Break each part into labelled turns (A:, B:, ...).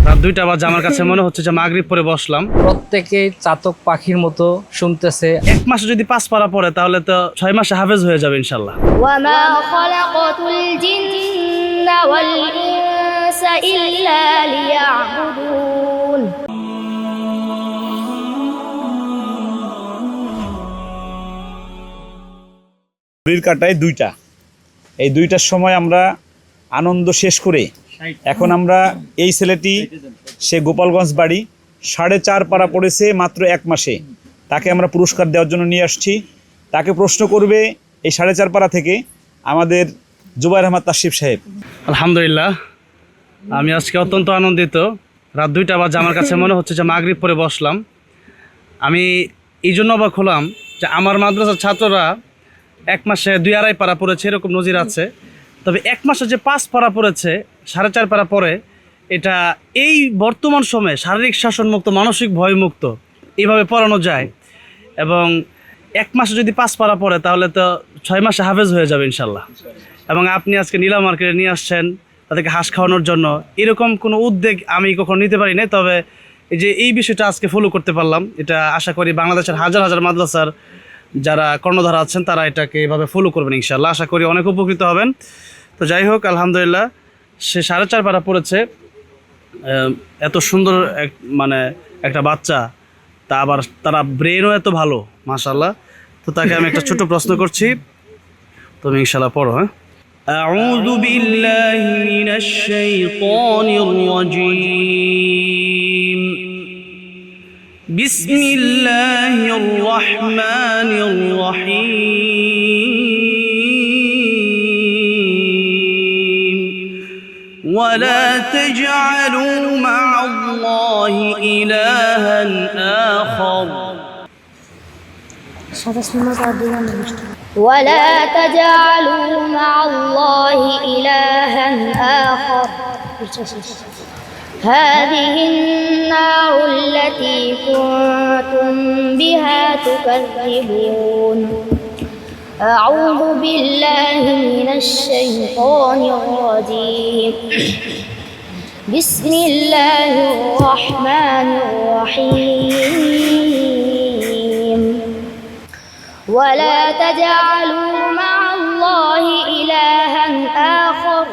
A: রাত 2টা বাজে, আমার কাছে মনে হচ্ছে যে মাগরিব পরে বসলাম।
B: প্রত্যেকে চাতক পাখির মতো শুনতেছে।
A: 1 মাসে যদি 5 পারা পড়ে তাহলে তো 6 মাসে হাফেজ হয়ে যাবে ইনশাআল্লাহ।
C: ওয়ামা খালাকাতুল জিন্না ওয়াল ইনসা ইল্লা লিয়াবুদুন।
D: ঘড়ির কাঁটায় 2টা, এই 2টার সময় আমরা আনন্দ শেষ করে এখন আমরা এই ছেলেটি সে গোপালগঞ্জ বাড়ি 4.5 পারা পড়েছে মাত্র 1 মাসে, তাকে আমরা পুরস্কার দেওয়ার জন্য নিয়ে আসছি। তাকে প্রশ্ন করবে এই 4.5 পারা থেকে আমাদের জুবাইর আহমদ তাশরিফ সাহেব।
A: আলহামদুলিল্লাহ, আমি আজকে অত্যন্ত আনন্দিত। রাত 2টা বাজে, আমার কাছে মনে হচ্ছে যে মাগরিব পরে বসলাম। আমি এই জন্য অবাক হলাম যে আমার মাদ্রাসার ছাত্ররা 1 মাসে 2-2.5 পারা পড়েছে, এরকম নজির আছে। তবে 1 মাসে যে 5 পারা পড়েছে, 4.5 পারা পরে, এটা এই বর্তমান সময়ে শারীরিক শাসনমুক্ত, মানসিক ভয়মুক্ত এইভাবে পড়ানো যায়। এবং 1 মাসে যদি 5 পারা পড়ে তাহলে তো 6 মাসে হাফেজ হয়ে যাবে ইনশাল্লাহ। এবং আপনি আজকে নীলা মার্কেটে নিয়ে আসছেন তাদেরকে হাঁস খাওয়ানোর জন্য, এরকম কোনো উদ্যোগ আমি কখনো নিতে পারি না। তবে এই যে এই বিষয়টা আজকে ফলো করতে পারলাম, এটা আশা করি বাংলাদেশের হাজার হাজার মাদ্রাসার যারা কর্ণধার আছেন তারা এটাকে এভাবে ফলো করবেন ইনশাল্লাহ। আশা করি অনেক উপকৃত হবেন। তো যাই হোক, আলহামদুলিল্লাহ, সে 4.5 পারা পড়েছে। এত সুন্দর একটা বাচ্চা, তা আবার তারা ব্রেনও এত ভালো, মাশাআল্লাহ। তো তাকে আমি একটা ছোট প্রশ্ন করছি, তুমি ইনশাআল্লাহ পড়ো। হ্যাঁ, আউযু বিল্লাহি মিনাশ শাইতানির রাজীম, বিসমিল্লাহির রহমানির রহিম, ওয়ালা তাজআলু মা'আল্লাহি ইলাহান আখার।
C: ولا تجعلوا مع الله إلها آخر. هذه النار التي كنتم بها تكذبون. أعوذ بالله من الشيطان الرجيم. بسم الله الرحمن الرحيم. ولا تجعلوا مع الله إلها آخر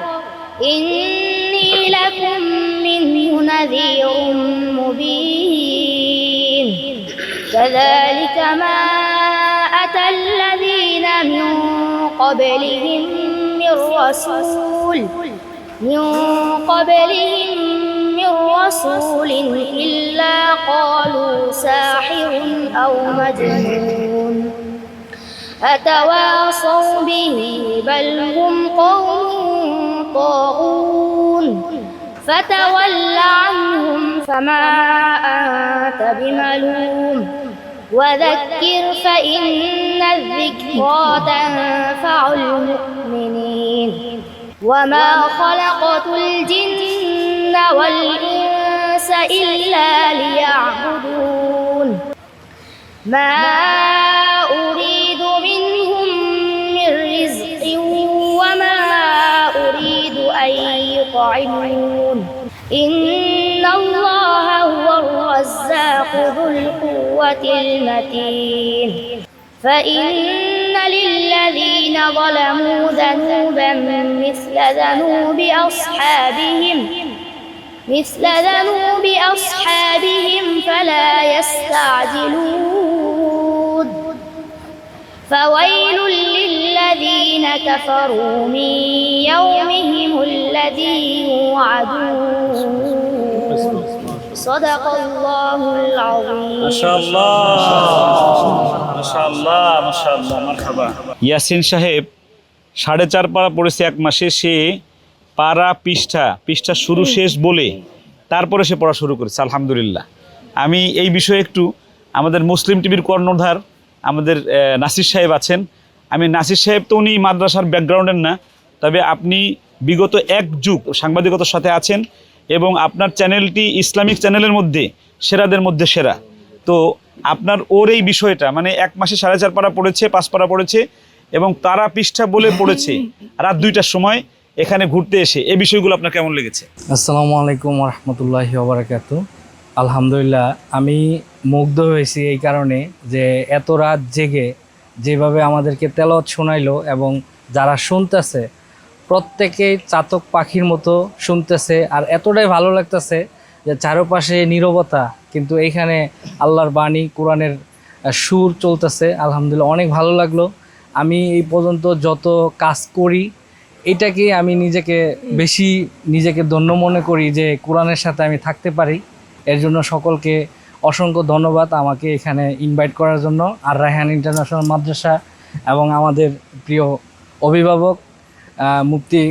C: إني لكم منه نذير مبين. كذلك ما أتى الذين من قبلهم من رسول إلا قالوا ساحر أو مجنون أتواصوا به بل هم قوم طاغون. فتول عنهم فما أنت بملوم وذكر فإن الذكرى تنفع المؤمنين. وما خلقت الجن والإنس إلا ليعبدون. ما أريد منهم من رزق وما أريد أن يطعمون. إن الله هو الرزاق ذو القوة المتين. فإن للذين ظلموا ذنوبا مثل ذنوب أصحابهم فلا يستعجلون. فويل للذين كفروا من يومهم الذي يوعدون. صدق الله العظيم.
D: মাশাআল্লাহ, মাশাআল্লাহ, মারহাবা। ইয়াসিন সাহেব 4.5 পারা পড়েছে 1 মাসে। সে পারা পৃষ্ঠা শুরু শেষ বলে তারপরে সে পড়া শুরু করেছে। আলহামদুলিল্লাহ। আমি এই বিষয়ে একটু আমাদের মুসলিম টিভির কর্ণধার আমাদের নাসির সাহেব আছেন। আমি নাসির সাহেব তো উনি মাদ্রাসার ব্যাকগ্রাউন্ডের না, তবে আপনি বিগত 1 যুগ সাংবাদিকতার সাথে আছেন এবং আপনার চ্যানেলটি ইসলামিক চ্যানেলের মধ্যে সেরাদের মধ্যে সেরা। তো আপনার ওর এই বিষয়টা, মানে 1 মাসে 4.5 পারা পড়েছে, 5 পারা পড়েছে এবং তারা পৃষ্ঠা বলে পড়েছে রাত 2টার সময়, এখানে ঘুরতে এসে এই বিষয়গুলো আপনার কেমন লেগেছে?
B: আসসালামু আলাইকুম রহমতুল্লাহি ওবরাকাতু। আলহামদুলিল্লাহ, আমি মুগ্ধ হয়েছি এই কারণে যে এত রাত জেগে যেভাবে আমাদেরকে তেলাওয়াত শোনাইলো এবং যারা শুনতেছে প্রত্যেকেই চাতক পাখির মতো শুনতেছে, আর এতটাই ভালো লাগতেছে যে চারপাশে নীরবতা, কিন্তু এইখানে আল্লাহর বাণী কোরআনের সুর চলতেছে। আলহামদুলিল্লাহ, অনেক ভালো লাগলো। আমি এই পর্যন্ত যত কাজ করি এটাকে আমি নিজেকে ধন্য মনে করি যে কোরআনের সাথে আমি থাকতে পারি। এর জন্য সকলকে অসংখ্য ধন্যবাদ আমাকে এখানে ইনভাইট করার জন্য। আর রায়হান ইন্টারন্যাশনাল মাদ্রাসা এবং আমাদের প্রিয় অভিভাবক মুফতি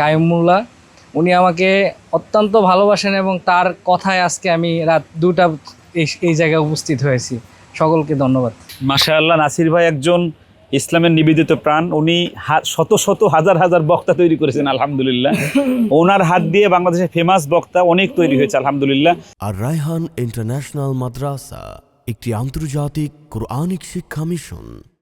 B: কায়ুমুল্লাহ, উনি আমাকে অত্যন্ত ভালোবাসেন এবং তার কথায় আজকে আমি রাত 2টা এই জায়গায় উপস্থিত হয়েছি। সকলকে ধন্যবাদ।
D: মাশাআল্লাহ, নাসির ভাই একজন ইসলামের নিবেদিত প্রাণ। উনি শত শত হাজার হাজার বক্তা তৈরি করেছেন আলহামদুলিল্লাহ। ওনার হাত দিয়ে বাংলাদেশের ফেমাস বক্তা অনেক তৈরি হয়েছে আলহামদুলিল্লাহ।
E: আর রায়হান ইন্টারন্যাশনাল মাদ্রাসা একটি আন্তর্জাতিক কোরআনিক শিক্ষা মিশন।